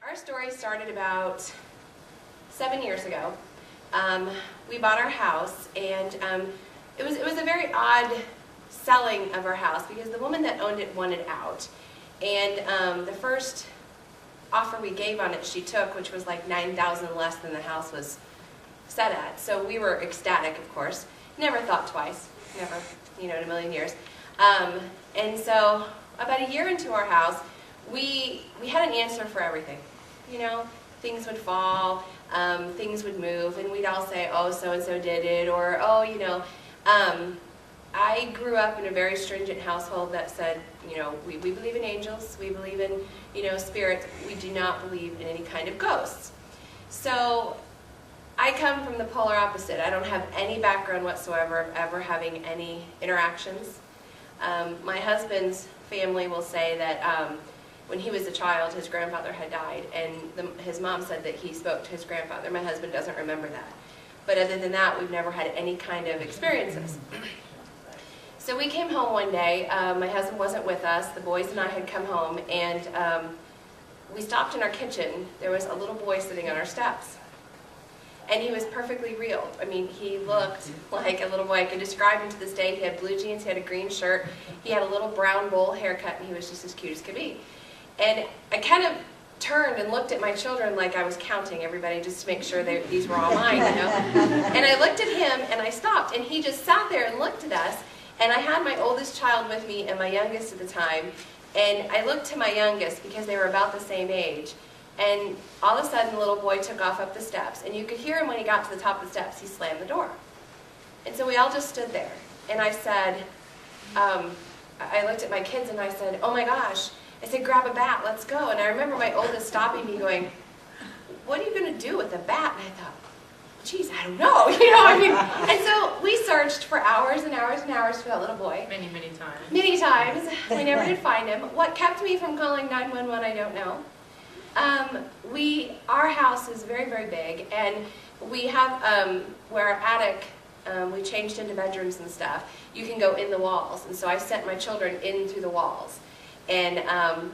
Our story started about 7 years ago. We bought our house, and it was a very odd selling of our house because the woman that owned it wanted out. And the first offer we gave on it she took, which was like $9,000 less than the house was set at. So we were ecstatic, of course. Never thought twice. Never, in a million years. And so about a year into our house, we had an answer for everything. Things would fall, things would move, and we'd all say, oh, so-and-so did it, or, oh, I grew up in a very stringent household that said, we believe in angels, we believe in, spirits, we do not believe in any kind of ghosts. So I come from the polar opposite. I don't have any background whatsoever of ever having any interactions. My husband's family will say that when he was a child, his grandfather had died, and his mom said that he spoke to his grandfather. My husband doesn't remember that. But other than that, we've never had any kind of experiences. So we came home one day. My husband wasn't with us. The boys and I had come home, and we stopped in our kitchen. There was a little boy sitting on our steps. And he was perfectly real. I mean, he looked like a little boy. I can describe him to this day. He had blue jeans, he had a green shirt, he had a little brown bowl haircut, and he was just as cute as could be. And I kind of turned and looked at my children like I was counting everybody just to make sure these were all mine, And I looked at him, and I stopped, and he just sat there and looked at us. And I had my oldest child with me and my youngest at the time. And I looked to my youngest because they were about the same age. And all of a sudden, the little boy took off up the steps. And you could hear him when he got to the top of the steps, he slammed the door. And so we all just stood there. And I said, I looked at my kids and I said, oh my gosh. I said, grab a bat, let's go. And I remember my oldest stopping me going, what are you going to do with a bat? And I thought, geez, I don't know. And so we searched for hours and hours and hours for that little boy. Many, many times. Many times. We never did find him. What kept me from calling 911, I don't know. Our house is very, very big, and we have, where our attic, we changed into bedrooms and stuff, you can go in the walls, and so I sent my children in through the walls. And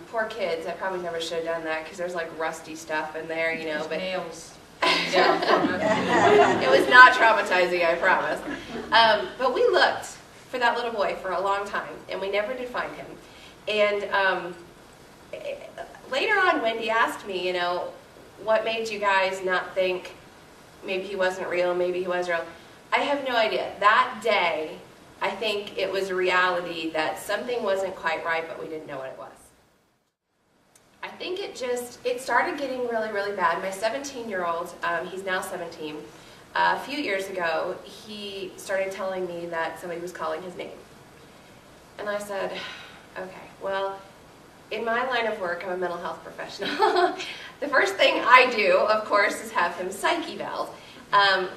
poor kids, I probably never should have done that, because there's like rusty stuff in there, but nails. It was not traumatizing, I promise. But we looked for that little boy for a long time, and we never did find him. And later on, Wendy asked me, what made you guys not think maybe he wasn't real, maybe he was real? I have no idea. That day, I think it was a reality that something wasn't quite right, but we didn't know what it was. I think it started getting really, really bad. My 17-year-old, he's now 17, a few years ago, he started telling me that somebody was calling his name. And I said, okay, well, in my line of work, I'm a mental health professional. The first thing I do, of course, is have him psych eval.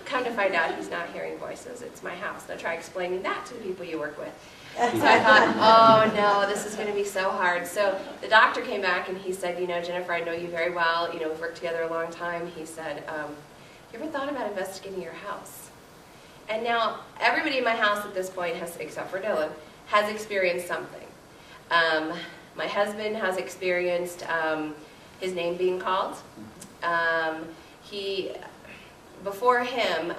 Come to find out he's not hearing voices. It's my house. Now try explaining that to the people you work with. So I thought, oh no, this is going to be so hard. So the doctor came back and he said, Jennifer, I know you very well. We've worked together a long time. He said, you ever thought about investigating your house? And now everybody in my house at this point, except for Dylan, has experienced something. My husband has experienced his name being called. Before him,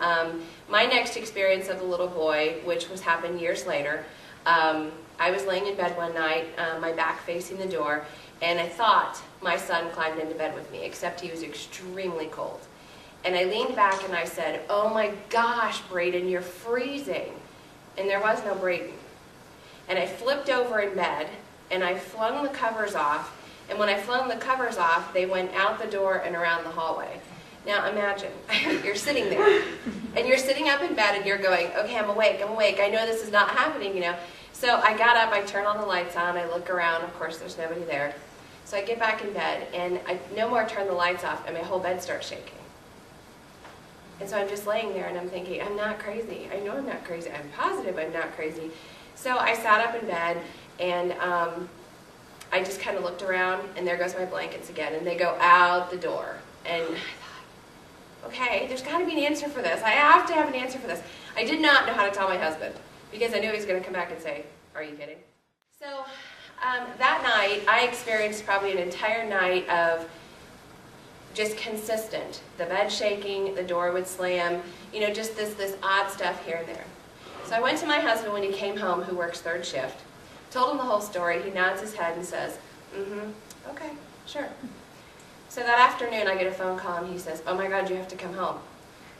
my next experience of the little boy, which happened years later, I was laying in bed one night, my back facing the door, and I thought my son climbed into bed with me, except he was extremely cold. And I leaned back and I said, oh my gosh, Braden, you're freezing. And there was no Braden. And I flipped over in bed, and I flung the covers off, and when I flung the covers off, they went out the door and around the hallway. Now imagine, you're sitting there, and you're sitting up in bed, and you're going, okay, I'm awake, I know this is not happening, So I got up, I turn all the lights on, I look around, of course there's nobody there. So I get back in bed, and I no more turn the lights off, and my whole bed starts shaking. And so I'm just laying there, and I'm thinking, I'm not crazy. I know I'm not crazy. I'm positive I'm not crazy. So I sat up in bed, and I just kind of looked around, and there goes my blankets again, and they go out the door. And I thought, okay, there's got to be an answer for this. I have to have an answer for this. I did not know how to tell my husband, because I knew he was going to come back and say, are you kidding? So that night, I experienced probably an entire night of just consistent. The bed shaking, the door would slam, you know, just this odd stuff here and there. So I went to my husband when he came home, who works third shift, told him the whole story. He nods his head and says, okay, sure. So that afternoon I get a phone call and he says, oh my God, you have to come home.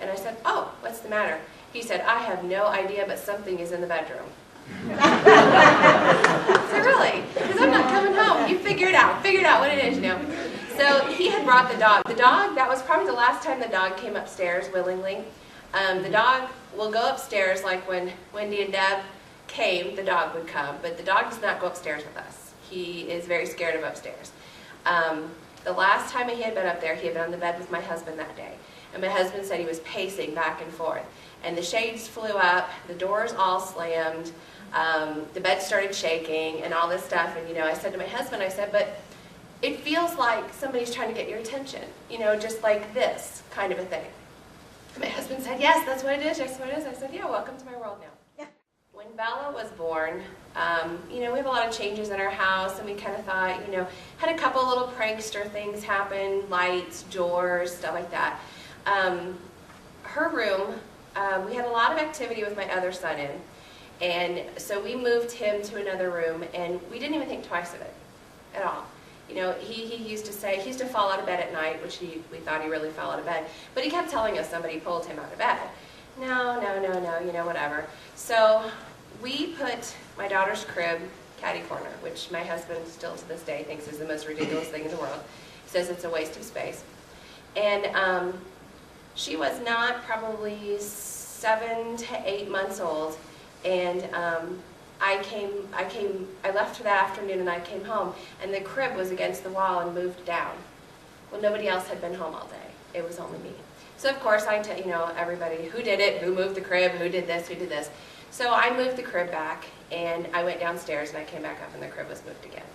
And I said, oh, what's the matter? He said, I have no idea, but something is in the bedroom. I said, really? Because I'm not coming home. You figure it out what it is, you know. So he had brought the dog. The dog, that was probably the last time the dog came upstairs willingly. The dog will go upstairs, like when Wendy and Deb came, the dog would come. But the dog does not go upstairs with us. He is very scared of upstairs. The last time he had been up there, he had been on the bed with my husband that day. And my husband said he was pacing back and forth. And the shades flew up, the doors all slammed, the bed started shaking and all this stuff. And, you know, I said to my husband, I said, but it feels like somebody's trying to get your attention, you know, just like this kind of a thing. And my husband said, yes, that's what it is, that's what it is. I said, yeah, welcome to my world now. Yeah. When Bella was born, you know, we have a lot of changes in our house, and we kind of thought, you know, had a couple little prankster things happen, lights, doors, stuff like that. Her room, we had a lot of activity with my other son in, and so we moved him to another room, and we didn't even think twice of it at all. You know, he used to say, he used to fall out of bed at night, which we thought he really fell out of bed, but he kept telling us somebody pulled him out of bed. No, you know, whatever. So we put my daughter's crib catty corner, which my husband still to this day thinks is the most ridiculous thing in the world. He says it's a waste of space. And she was not probably 7 to 8 months old, and I left her that afternoon and I came home, and the crib was against the wall and moved down. Well, nobody else had been home all day. It was only me. So of course I tell, you know, everybody who did it, who moved the crib, who did this, who did this. So I moved the crib back, and I went downstairs and I came back up and the crib was moved again.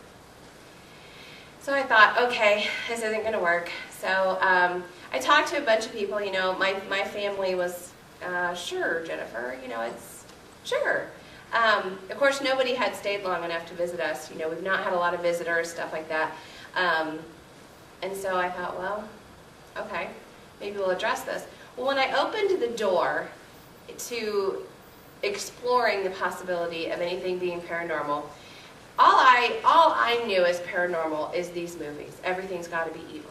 So I thought, okay, this isn't going to work. So I talked to a bunch of people. You know, my family was, sure, Jennifer, you know, it's sure. Of course, nobody had stayed long enough to visit us. You know, we've not had a lot of visitors, stuff like that. And so I thought, well, okay, maybe we'll address this. Well, when I opened the door to exploring the possibility of anything being paranormal, all I knew as paranormal is these movies. Everything's got to be evil.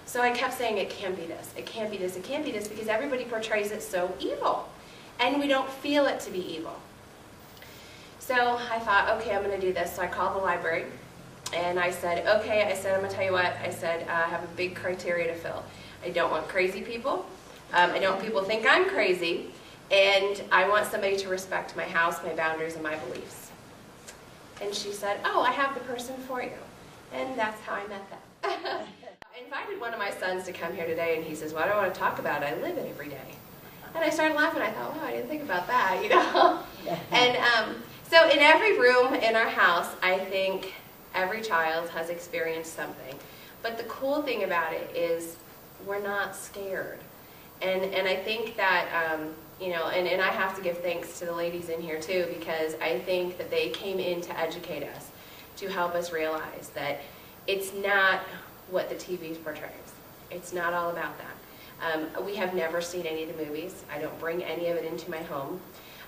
So I kept saying, it can't be this, it can't be this, it can't be this, because everybody portrays it so evil. And we don't feel it to be evil. So I thought, okay, I'm going to do this. So I called the library, and I said, okay, I said, I'm going to tell you what, I said, I have a big criteria to fill. I don't want crazy people. I don't want people to think I'm crazy. And I want somebody to respect my house, my boundaries, and my beliefs. And she said, oh, I have the person for you. And that's how I met them. I invited one of my sons to come here today, and he says, well, I don't want to talk about it. I live it every day. And I started laughing. I thought, wow, I didn't think about that, you know. And so in every room in our house, I think every child has experienced something. But the cool thing about it is we're not scared. And I think that, you know, and I have to give thanks to the ladies in here too, because I think that they came in to educate us, to help us realize that it's not what the TV portrays. It's not all about that. We have never seen any of the movies. I don't bring any of it into my home.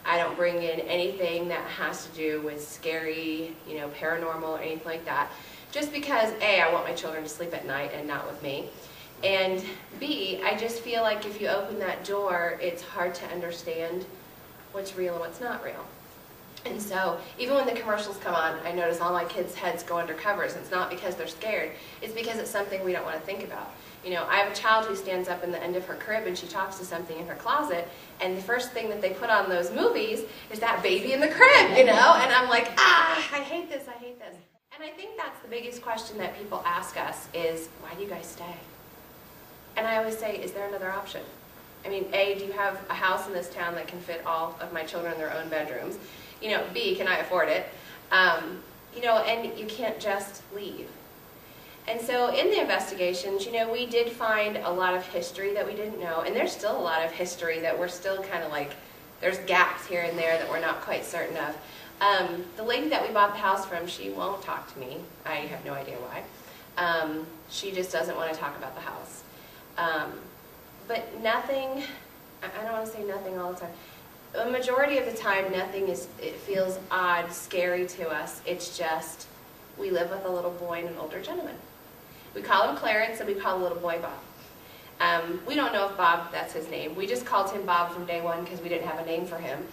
I don't bring in anything that has to do with scary, you know, paranormal or anything like that. Just because, A, I want my children to sleep at night and not with me. And B, I just feel like if you open that door, it's hard to understand what's real and what's not real. And so, even when the commercials come on, I notice all my kids' heads go under covers. It's not because they're scared. It's because it's something we don't want to think about. You know, I have a child who stands up in the end of her crib and she talks to something in her closet, and the first thing that they put on those movies is that baby in the crib, you know? And I'm like, I hate this, I hate this. And I think that's the biggest question that people ask us is, why do you guys stay? And I always say, is there another option? I mean, A, do you have a house in this town that can fit all of my children in their own bedrooms? You know, B, can I afford it? You know, and you can't just leave. And so in the investigations, you know, we did find a lot of history that we didn't know, and there's still a lot of history that we're still kind of like, there's gaps here and there that we're not quite certain of. The lady that we bought the house from, she won't talk to me. I have no idea why. She just doesn't want to talk about the house. But nothing, I don't want to say nothing all the time. The majority of the time, it feels odd, scary to us. It's just, we live with a little boy and an older gentleman. We call him Clarence, and we call the little boy Bob. We don't know if Bob, that's his name. We just called him Bob from day one because we didn't have a name for him,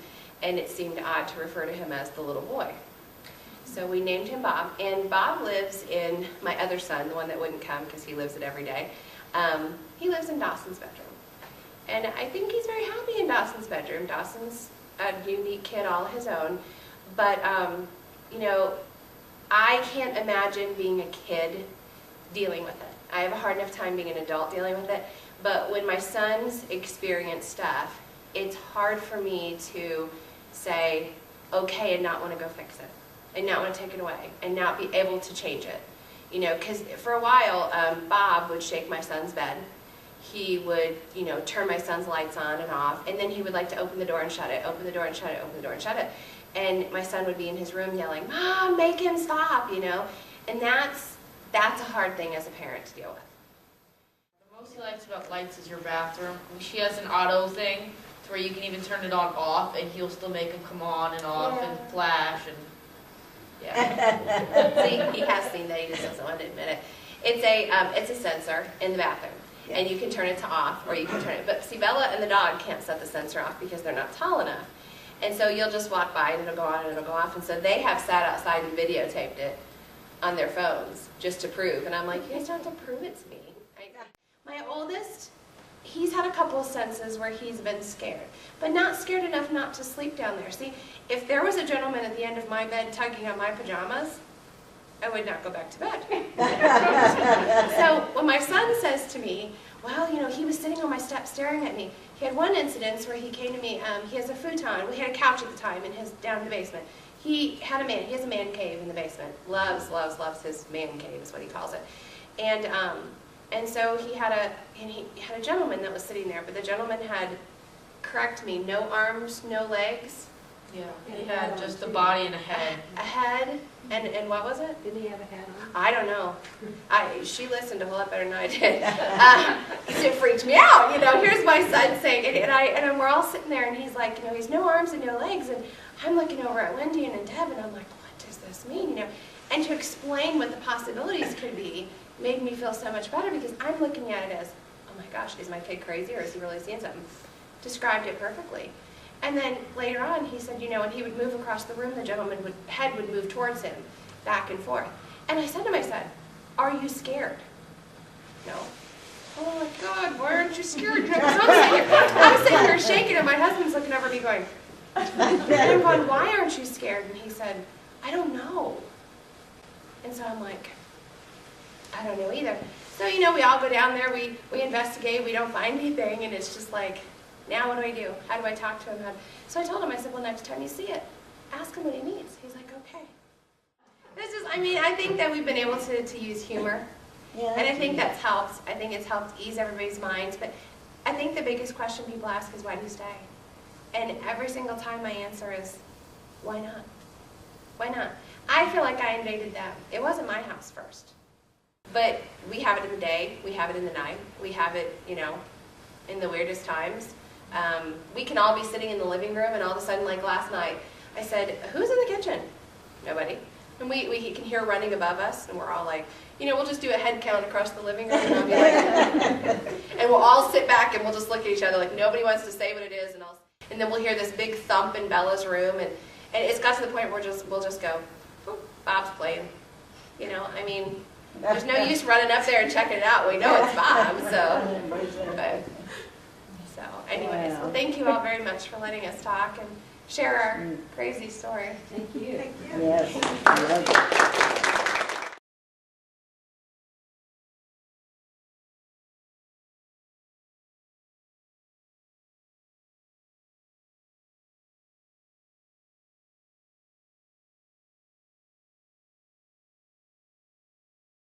and it seemed odd to refer to him as the little boy. So we named him Bob, and Bob lives in, my other son, the one that wouldn't come because he lives it every day, he lives in Dawson's bedroom. And I think he's very happy in Dawson's bedroom. Dawson's a unique kid all his own, but you know, I can't imagine being a kid dealing with it. I have a hard enough time being an adult dealing with it, but when my sons experience stuff, it's hard for me to say, okay, and not want to go fix it, and not want to take it away, and not be able to change it. You know, because for a while, Bob would shake my son's bed. He would, you know, turn my son's lights on and off, and then he would like to open the door and shut it, open the door and shut it, open the door and shut it. And my son would be in his room yelling, "Mom, make him stop," you know. And that's a hard thing as a parent to deal with. What most he likes about lights is your bathroom. She has an auto thing to where you can even turn it on off, and he'll still make them come on and off and flash and See, he has seen that. He just doesn't want to admit it. It's a sensor in the bathroom, and you can turn it to off, or you can turn it. But see, Bella and the dog can't set the sensor off because they're not tall enough. And so you'll just walk by, and it'll go on, and it'll go off. And so they have sat outside and videotaped it on their phones just to prove. And I'm like, you guys don't have to prove it's me. My oldest, he's had a couple of senses where he's been scared, but not scared enough not to sleep down there. See, if there was a gentleman at the end of my bed tugging on my pajamas, I would not go back to bed. So when my son says to me, well, you know, he was sitting on my step staring at me. He had one incident where he came to me, he has a futon. We had a couch at the time down in the basement. He has a man cave in the basement. Loves his man cave is what he calls it. And so he had a gentleman that was sitting there, but the gentleman had, correct me, no arms, no legs. Yeah, he had just a body and a head. A head, and what was it? Didn't he have a hat on? I don't know. She listened a whole lot better than I did. It freaked me out. You know, here's my son saying it, and we're all sitting there, and he's like, you know, he has no arms and no legs, and I'm looking over at Wendy and Deb, and I'm like, what does this mean? You know, and to explain what the possibilities could be made me feel so much better because I'm looking at it as, oh my gosh, is my kid crazy or is he really seeing something? Described it perfectly. And then later on, he said, you know, when he would move across the room, the gentleman's head would move towards him, back and forth. And I said to my son, are you scared? No. Oh my God, why aren't you scared? I'm sitting here shaking, and my husband's looking over me going, and I'm going, why aren't you scared? And he said, I don't know. And so I'm like, I don't know either. So, you know, we all go down there, we investigate, we don't find anything, and it's just like, now what do I do? How do I talk to him? So I told him, I said, well, next time you see it, ask him what he needs. He's like, okay. I mean, I think that we've been able to use humor, and I think that's helped. I think it's helped ease everybody's minds, but I think the biggest question people ask is, why do you stay? And every single time my answer is, why not? Why not? I feel like I invaded them. It wasn't my house first. But we have it in the day, we have it in the night, we have it, you know, in the weirdest times. We can all be sitting in the living room, and all of a sudden, like last night, I said, who's in the kitchen? Nobody. And we can hear running above us, and we're all like, you know, we'll just do a head count across the living room, and I'll be like, and we'll all sit back, and we'll just look at each other like nobody wants to say what it is, and then we'll hear this big thump in Bella's room, and it's got to the point where we'll just go, Bob's playing. You know, I mean, there's no use running up there and checking it out. We know it's Bob, so anyways, well, thank you all very much for letting us talk and share our crazy story. Thank you. Yes.